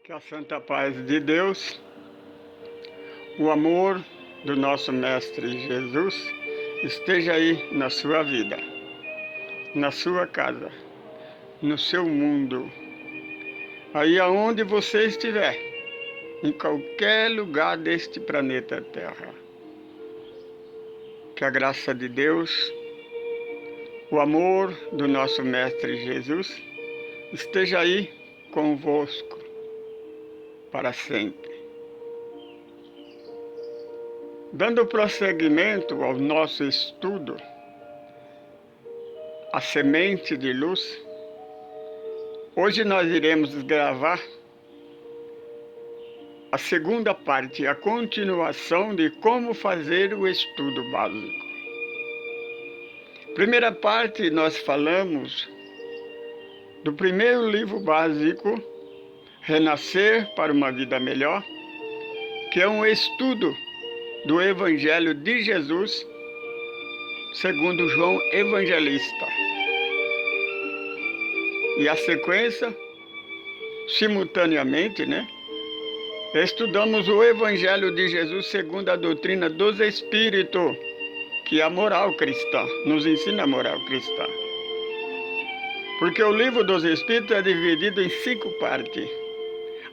Que a santa paz de Deus, o amor do nosso Mestre Jesus esteja aí na sua vida, na sua casa, no seu mundo, aí aonde você estiver, em qualquer lugar deste planeta Terra. Que a graça de Deus, o amor do nosso Mestre Jesus esteja aí convosco para sempre. Dando prosseguimento ao nosso estudo, a semente de luz, hoje nós iremos gravar a segunda parte, a continuação de como fazer o estudo básico. Primeira parte, nós falamos do primeiro livro básico, Renascer para uma Vida Melhor, que é um estudo do Evangelho de Jesus, segundo João Evangelista. E a sequência, simultaneamente, estudamos o Evangelho de Jesus segundo a doutrina dos Espíritos, que é a moral cristã, nos ensina a moral cristã. Porque o livro dos Espíritos é dividido em 5 partes.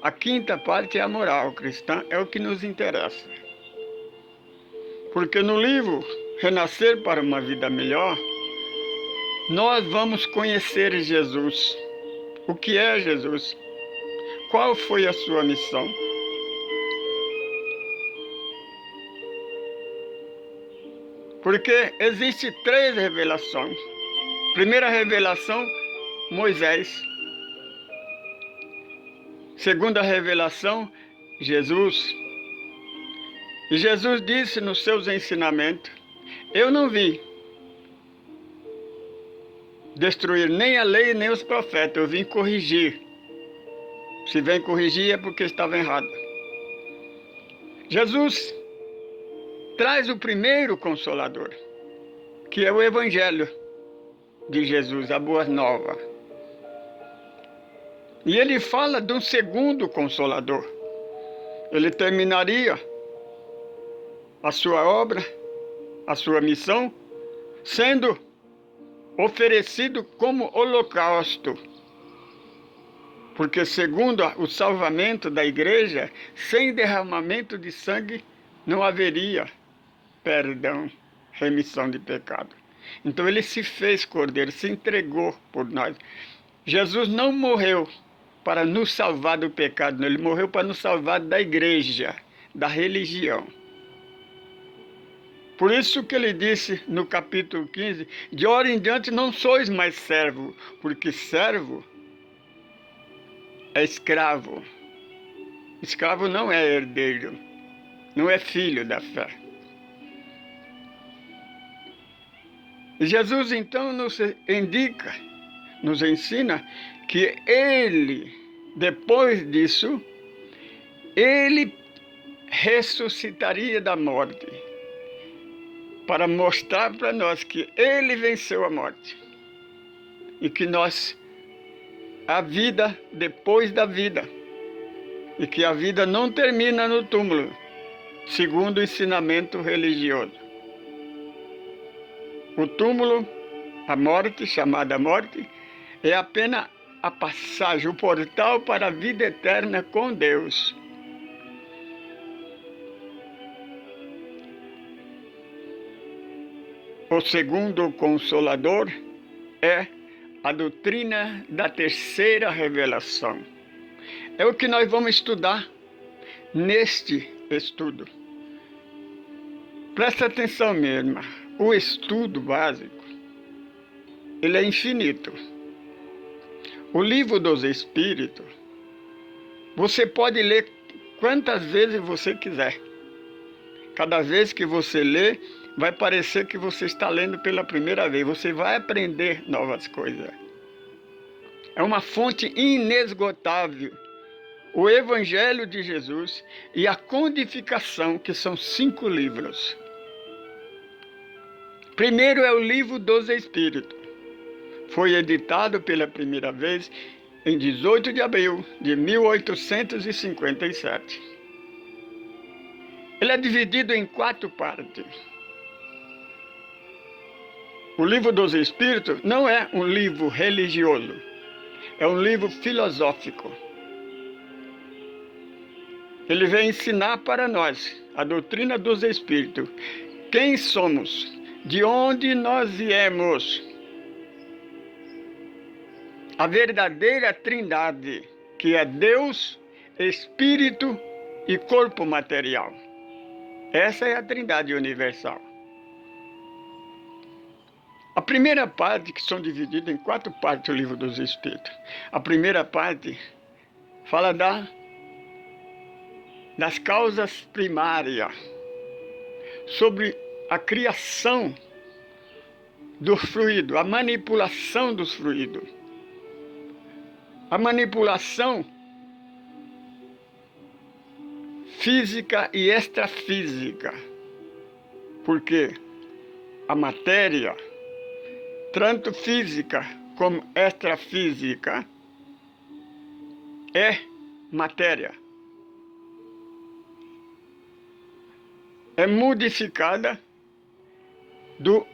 A quinta parte é a moral cristã, é o que nos interessa. Porque no livro Renascer para uma Vida Melhor, nós vamos conhecer Jesus. O que é Jesus? Qual foi a sua missão? Porque existem 3 revelações. Primeira revelação, Moisés. Segunda revelação, Jesus. E Jesus disse nos seus ensinamentos: eu não vim destruir nem a lei nem os profetas, eu vim corrigir. Se vem corrigir é porque estava errado. Jesus traz o primeiro Consolador, que é o Evangelho de Jesus, a Boa Nova. E ele fala de um segundo Consolador. Ele terminaria a sua obra, a sua missão, sendo oferecido como holocausto. Porque segundo o salvamento da igreja, sem derramamento de sangue, não haveria perdão, remissão de pecado. Então ele se fez cordeiro, se entregou por nós. Jesus não morreu para nos salvar do pecado, não. Ele morreu para nos salvar da igreja, da religião. Por isso que ele disse no capítulo 15, de hora em diante não sois mais servo, porque servo é escravo. Escravo não é herdeiro, não é filho da fé. Jesus então nos indica, nos ensina que ele, depois disso, ele ressuscitaria da morte, para mostrar para nós que ele venceu a morte e que nós, a vida depois da vida, e que a vida não termina no túmulo, segundo o ensinamento religioso. O túmulo, a morte, chamada morte, é apenas a passagem, o portal para a vida eterna com Deus. O segundo Consolador é a doutrina da terceira revelação. É o que nós vamos estudar neste estudo. Presta atenção mesmo, o estudo básico, ele é infinito. O livro dos Espíritos, você pode ler quantas vezes você quiser. Cada vez que você lê, vai parecer que você está lendo pela primeira vez. Você vai aprender novas coisas. É uma fonte inesgotável. O Evangelho de Jesus e a Codificação, que são 5 livros. Primeiro é o livro dos Espíritos. Foi editado pela primeira vez em 18 de abril de 1857. Ele é dividido em 4 partes. O Livro dos Espíritos não é um livro religioso, é um livro filosófico. Ele vem ensinar para nós a doutrina dos Espíritos. Quem somos? De onde nós viemos? A verdadeira trindade, que é Deus, Espírito e corpo material. Essa é a trindade universal. A primeira parte, que são divididas em 4 partes o Livro dos Espíritos. A primeira parte fala das causas primárias, sobre a criação do fluido, a manipulação dos fluidos. A manipulação física e extrafísica, porque a matéria, tanto física como extrafísica, é matéria. É modificada do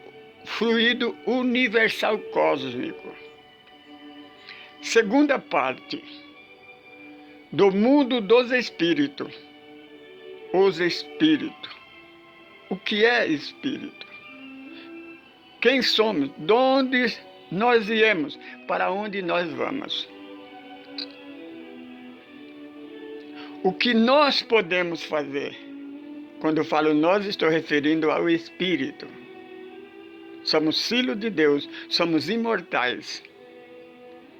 fluido universal cósmico. Segunda parte, do mundo dos espíritos. Os espíritos. O que é espírito? Quem somos? De onde nós viemos? Para onde nós vamos? O que nós podemos fazer? Quando eu falo nós, estou referindo ao espírito. Somos filhos de Deus, somos imortais.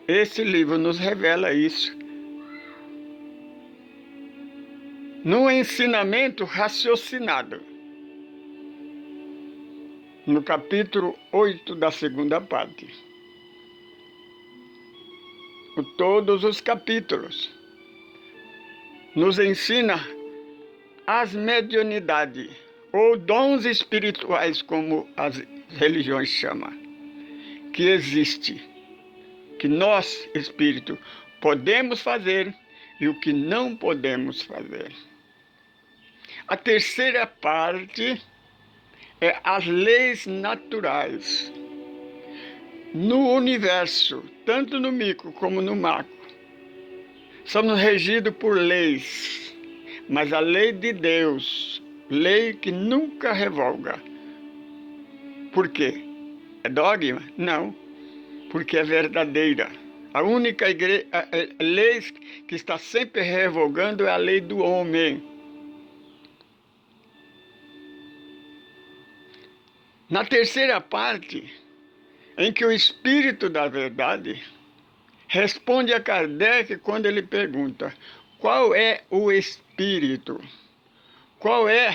Esse livro nos revela isso. No ensinamento raciocinado, no capítulo 8 da segunda parte. Todos os capítulos nos ensina as mediunidades, ou dons espirituais, como as religiões chamam, que existe, que nós, espírito, podemos fazer e o que não podemos fazer. A terceira parte é as leis naturais. No universo, tanto no micro como no macro, somos regidos por leis, mas a lei de Deus, lei que nunca revoga. Por quê? É dogma? Não, porque é verdadeira. A única lei que está sempre revogando é a lei do homem. Na terceira parte, em que o Espírito da Verdade responde a Kardec quando ele pergunta: qual é o Espírito? Qual é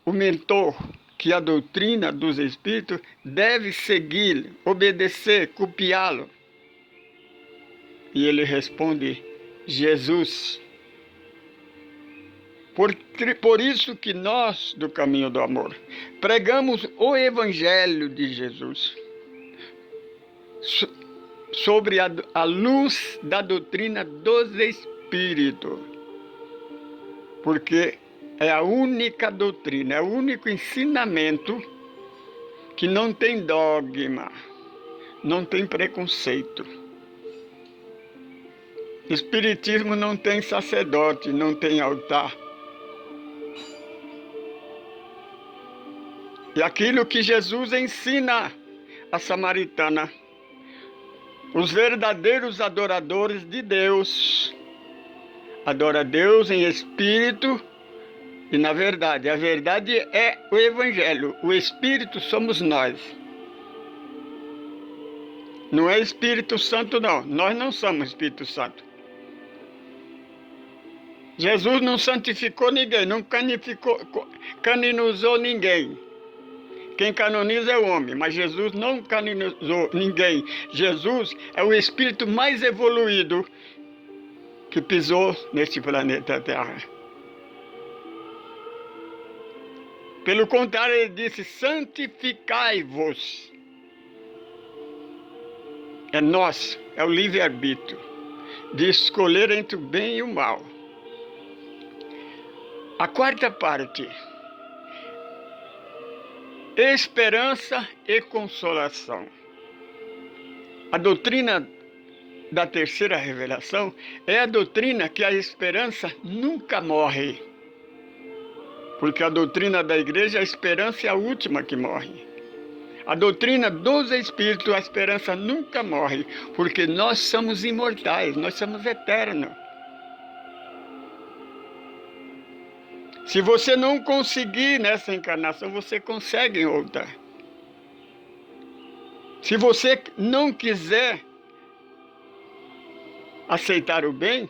o mentor que a doutrina dos Espíritos deve seguir, obedecer, copiá-lo? E ele responde: Jesus. Por isso que nós, do Caminho do Amor, pregamos o Evangelho de Jesus sobre a luz da doutrina dos Espíritos, porque é a única doutrina, é o único ensinamento que não tem dogma, não tem preconceito. Espiritismo não tem sacerdote, não tem altar. E aquilo que Jesus ensina a samaritana, os verdadeiros adoradores de Deus, adora Deus em espírito e na verdade. A verdade é o Evangelho, o Espírito somos nós. Não é Espírito Santo não, nós não somos Espírito Santo. Jesus não santificou ninguém, não canonizou ninguém. Quem canoniza é o homem, mas Jesus não canonizou ninguém. Jesus é o espírito mais evoluído que pisou neste planeta Terra. Pelo contrário, ele disse: santificai-vos. É nós, é o livre-arbítrio de escolher entre o bem e o mal. A quarta parte, esperança e consolação. A doutrina da terceira revelação é a doutrina que a esperança nunca morre. Porque a doutrina da igreja, a esperança é a última que morre. A doutrina dos Espíritos, a esperança nunca morre, porque nós somos imortais, nós somos eternos. Se você não conseguir nessa encarnação, você consegue em outra. Se você não quiser aceitar o bem,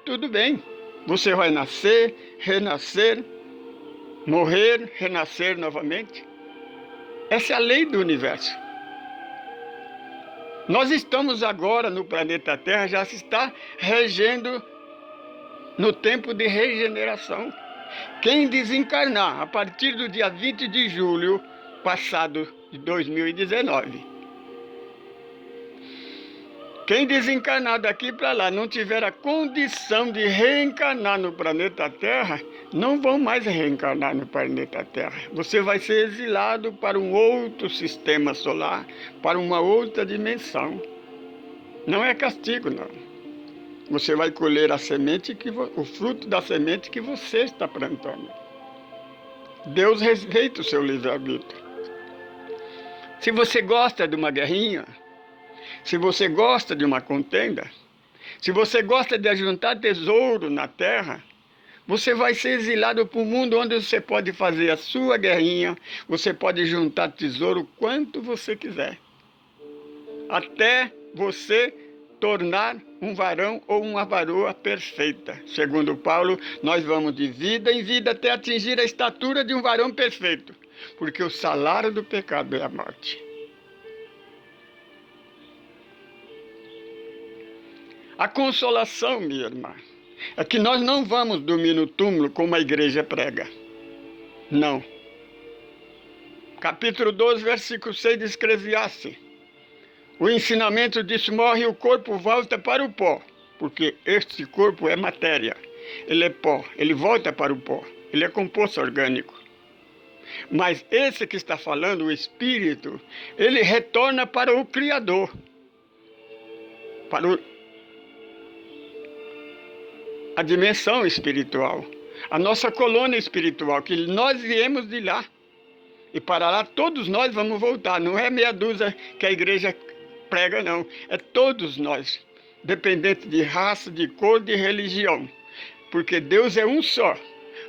tudo bem. Você vai nascer, renascer, morrer, renascer novamente. Essa é a lei do universo. Nós estamos agora no planeta Terra, já se está regendo no tempo de regeneração. Quem desencarnar a partir do dia 20 de julho passado de 2019, quem desencarnar daqui para lá não tiver a condição de reencarnar no planeta Terra, não vão mais reencarnar no planeta Terra. Você vai ser exilado para um outro sistema solar, para uma outra dimensão. Não é castigo, não. Você vai colher a semente, o fruto da semente que você está plantando. Deus respeita o seu livre-arbítrio. Se você gosta de uma guerrinha, se você gosta de uma contenda, se você gosta de ajuntar tesouro na terra, você vai ser exilado para o mundo onde você pode fazer a sua guerrinha, você pode juntar tesouro quanto você quiser. Até você tornar um varão ou uma varoa perfeita. Segundo Paulo, nós vamos de vida em vida até atingir a estatura de um varão perfeito, porque o salário do pecado é a morte. A consolação, minha irmã, é que nós não vamos dormir no túmulo como a igreja prega. Não. Capítulo 12, versículo 6 de Eclesiastes. O ensinamento diz: morre e o corpo volta para o pó, porque este corpo é matéria. Ele é pó, ele volta para o pó, ele é composto orgânico. Mas esse que está falando, o Espírito, ele retorna para o Criador, para a dimensão espiritual, a nossa colônia espiritual, que nós viemos de lá. E para lá todos nós vamos voltar. Não é meia dúzia que a igreja prega, não. É todos nós, dependente de raça, de cor, de religião. Porque Deus é um só.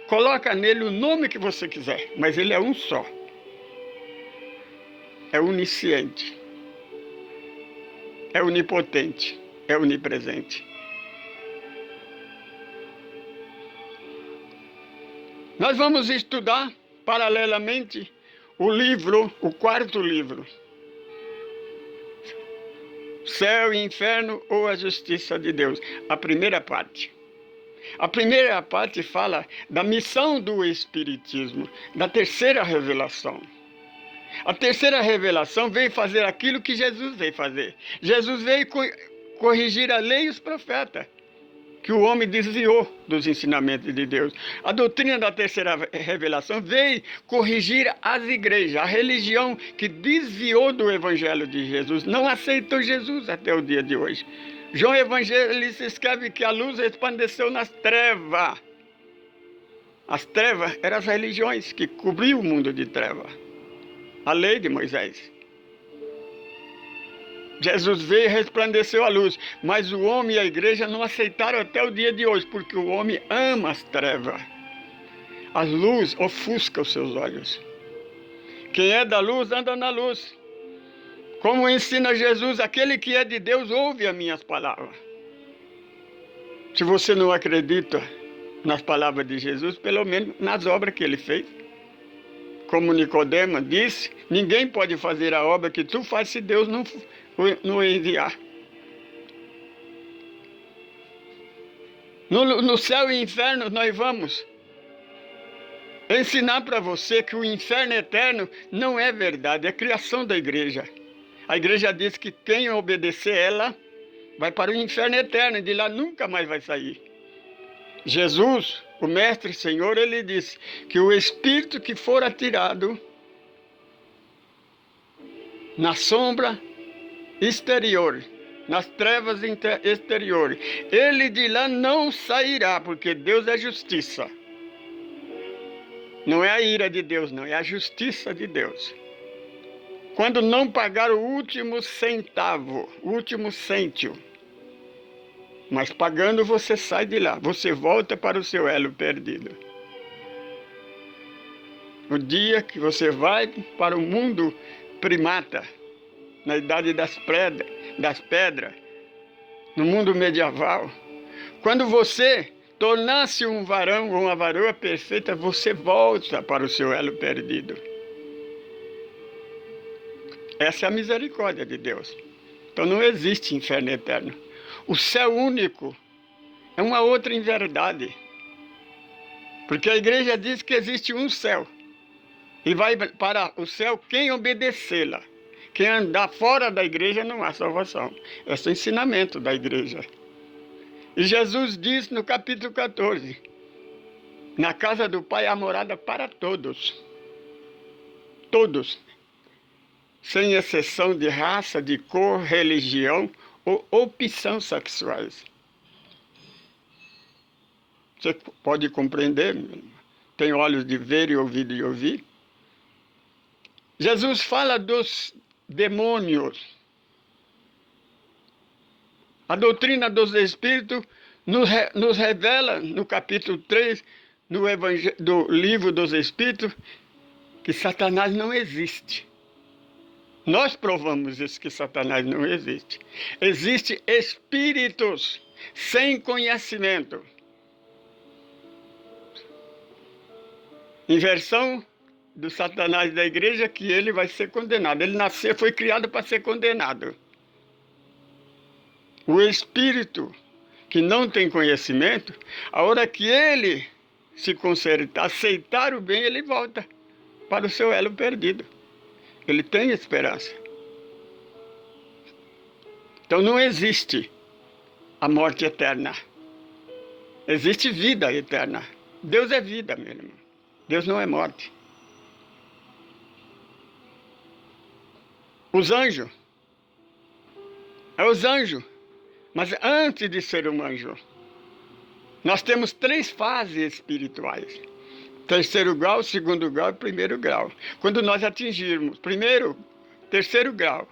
Coloca nele o nome que você quiser, mas ele é um só. É onisciente. É onipotente. É onipresente. Nós vamos estudar paralelamente o quarto livro, Céu e Inferno ou a Justiça de Deus, a primeira parte. A primeira parte fala da missão do Espiritismo, da terceira revelação. A terceira revelação veio fazer aquilo que Jesus veio fazer. Jesus veio corrigir a lei e os profetas, que o homem desviou dos ensinamentos de Deus. A doutrina da terceira revelação veio corrigir as igrejas, a religião que desviou do evangelho de Jesus, não aceitou Jesus até o dia de hoje. João Evangelista escreve que a luz resplandeceu nas trevas. As trevas eram as religiões que cobriam o mundo de trevas. A lei de Moisés. Jesus veio e resplandeceu a luz, mas o homem e a igreja não aceitaram até o dia de hoje, porque o homem ama as trevas. A luz ofusca os seus olhos. Quem é da luz, anda na luz. Como ensina Jesus, aquele que é de Deus ouve as minhas palavras. Se você não acredita nas palavras de Jesus, pelo menos nas obras que ele fez. Como Nicodemo disse, ninguém pode fazer a obra que tu fazes se Deus não enviar. No céu e inferno nós vamos ensinar para você que o inferno eterno não é verdade, é criação da igreja. A igreja diz que quem obedecer ela vai para o inferno eterno, e de lá nunca mais vai sair. Jesus, o Mestre Senhor, ele disse que o espírito que for atirado na sombra exterior, nas trevas exteriores, ele de lá não sairá, porque Deus é justiça. Não é a ira de Deus, não, é a justiça de Deus. Quando não pagar o último centavo, o último cêntimo, mas pagando você sai de lá, você volta para o seu elo perdido. O dia que você vai para o mundo primata, na idade das pedras, no mundo medieval, quando você tornar-se um varão ou uma varoa perfeita, você volta para o seu elo perdido. Essa é a misericórdia de Deus. Então não existe inferno eterno. O céu único é uma outra inverdade. Porque a igreja diz que existe um céu. E vai para o céu quem obedecê-la. Quem andar fora da igreja não há salvação. Esse é o ensinamento da igreja. E Jesus diz no capítulo 14: na casa do Pai há morada para todos. Todos. Sem exceção de raça, de cor, religião ou opção sexuais. Você pode compreender? Tem olhos de ver e ouvido de ouvir. Jesus fala dos demônios. A doutrina dos Espíritos nos revela, no capítulo 3 do livro dos Espíritos, que Satanás não existe. Nós provamos isso, que Satanás não existe. Existem espíritos sem conhecimento. Inversão do Satanás da igreja, que ele vai ser condenado. Ele foi criado para ser condenado. O espírito que não tem conhecimento, a hora que ele se consertar, aceitar o bem, ele volta para o seu elo perdido. Ele tem esperança. Então não existe a morte eterna. Existe vida eterna. Deus é vida, meu irmão. Deus não é morte. Os anjos. Mas antes de ser um anjo, nós temos 3 fases espirituais. Terceiro grau, segundo grau e primeiro grau. Quando nós atingirmos terceiro grau,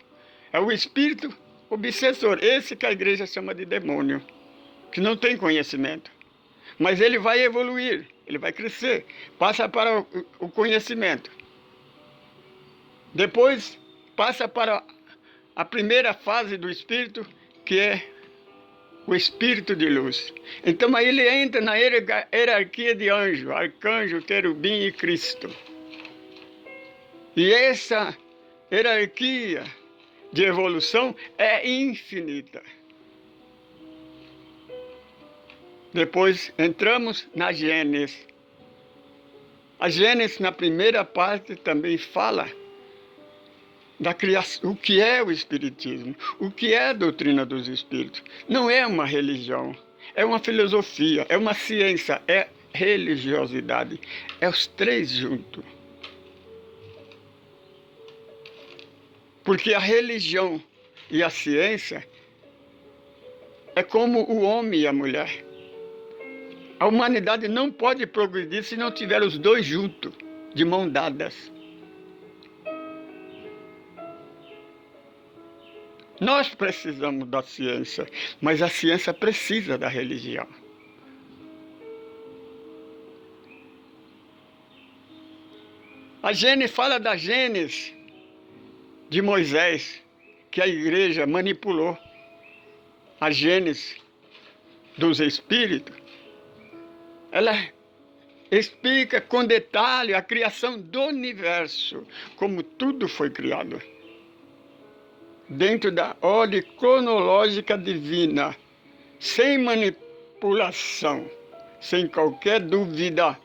é o espírito obsessor, esse que a igreja chama de demônio, que não tem conhecimento. Mas ele vai evoluir, ele vai crescer, passa para o conhecimento. Depois passa para a primeira fase do espírito, que é o espírito de luz. Então aí ele entra na hierarquia de anjo, arcanjo, querubim e Cristo. E essa hierarquia de evolução é infinita. Depois entramos na Gênesis. A Gênesis, na primeira parte, também fala da criação, o que é o Espiritismo, o que é a doutrina dos Espíritos. Não é uma religião, é uma filosofia, é uma ciência, é religiosidade. É os 3 juntos. Porque a religião e a ciência é como o homem e a mulher. A humanidade não pode progredir se não tiver os 2 juntos, de mão dadas. Nós precisamos da ciência, mas a ciência precisa da religião. A Gênesis fala da Gênesis de Moisés, que a igreja manipulou. A Gênesis dos Espíritos, ela explica com detalhe a criação do universo, como tudo foi criado. Dentro da ordem cronológica divina, sem manipulação, sem qualquer dúvida,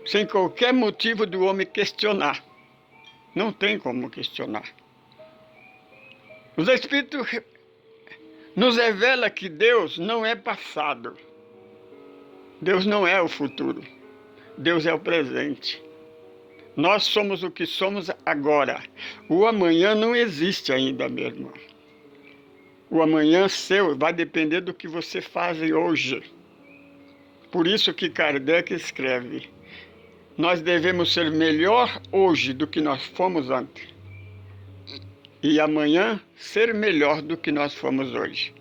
sem qualquer motivo do homem questionar. Não tem como questionar. Os Espíritos nos revela que Deus não é passado. Deus não é o futuro. Deus é o presente. Nós somos o que somos agora. O amanhã não existe ainda, meu irmão. O amanhã seu vai depender do que você faz hoje. Por isso que Kardec escreve: nós devemos ser melhor hoje do que nós fomos ontem. E amanhã ser melhor do que nós fomos hoje.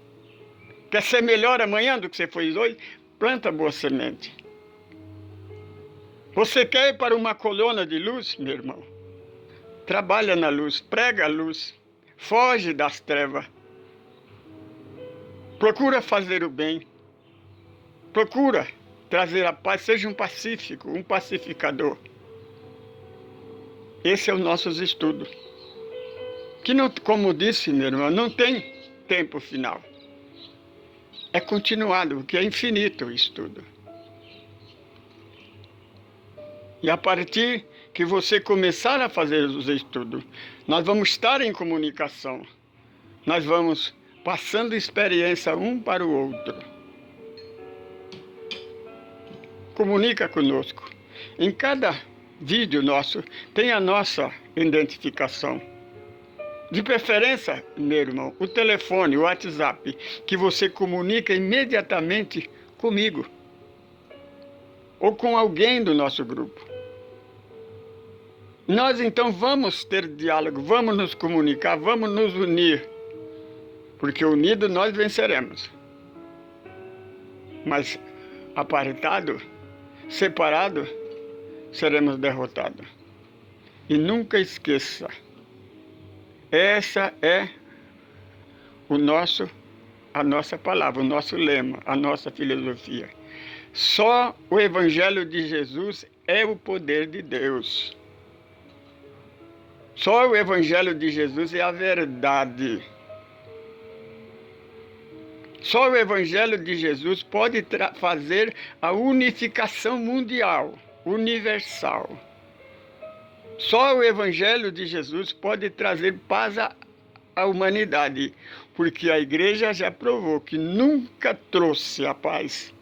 Quer ser melhor amanhã do que você foi hoje? Planta boa semente. Você quer ir para uma coluna de luz, meu irmão? Trabalha na luz, prega a luz, foge das trevas. Procura fazer o bem. Procura trazer a paz, seja um pacífico, um pacificador. Esse é o nosso estudo. Que, não, como disse, meu irmão, não tem tempo final. É continuado, porque é infinito o estudo. E a partir que você começar a fazer os estudos, nós vamos estar em comunicação. Nós vamos passando experiência um para o outro. Comunica conosco. Em cada vídeo nosso tem a nossa identificação. De preferência, meu irmão, o telefone, o WhatsApp, que você comunica imediatamente comigo ou com alguém do nosso grupo. Nós então vamos ter diálogo, vamos nos comunicar, vamos nos unir, porque unidos nós venceremos. Mas apartado, separado, seremos derrotados. E nunca esqueça, essa é a nossa palavra, o nosso lema, a nossa filosofia. Só o Evangelho de Jesus é o poder de Deus. Só o Evangelho de Jesus é a verdade. Só o Evangelho de Jesus pode fazer a unificação mundial, universal. Só o Evangelho de Jesus pode trazer paz à humanidade, porque a Igreja já provou que nunca trouxe a paz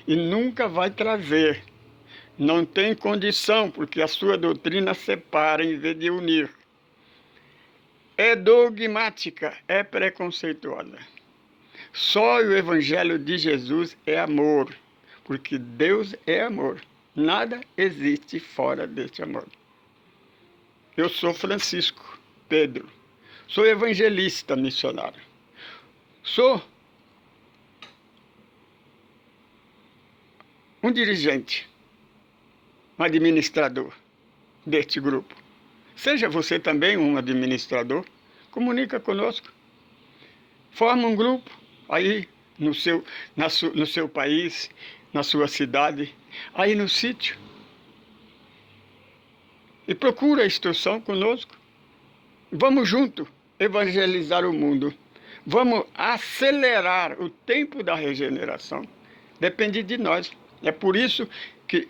e nunca vai trazer. Não tem condição, porque a sua doutrina separa em vez de unir. É dogmática, é preconceituosa. Só o Evangelho de Jesus é amor, porque Deus é amor. Nada existe fora deste amor. Eu sou Francisco Pedro, sou evangelista missionário. Sou um dirigente, um administrador deste grupo. Seja você também um administrador, comunica conosco. Forma um grupo aí no seu país, na sua cidade, aí no sítio. E procura a instrução conosco. Vamos junto evangelizar o mundo. Vamos acelerar o tempo da regeneração. Depende de nós. É por isso que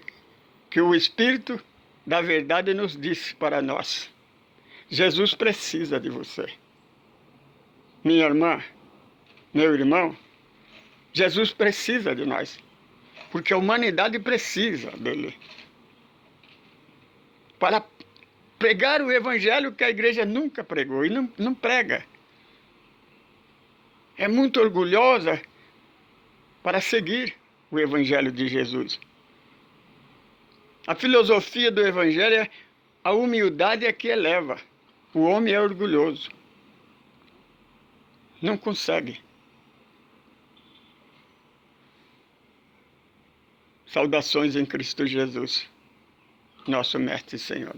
o Espírito da Verdade nos disse para nós: Jesus precisa de você. Minha irmã, meu irmão, Jesus precisa de nós. Porque a humanidade precisa dele. Para pregar o Evangelho que a Igreja nunca pregou e não prega. É muito orgulhosa para seguir o Evangelho de Jesus. A filosofia do Evangelho é a humildade é que eleva. O homem é orgulhoso. Não consegue. Saudações em Cristo Jesus, nosso Mestre e Senhor.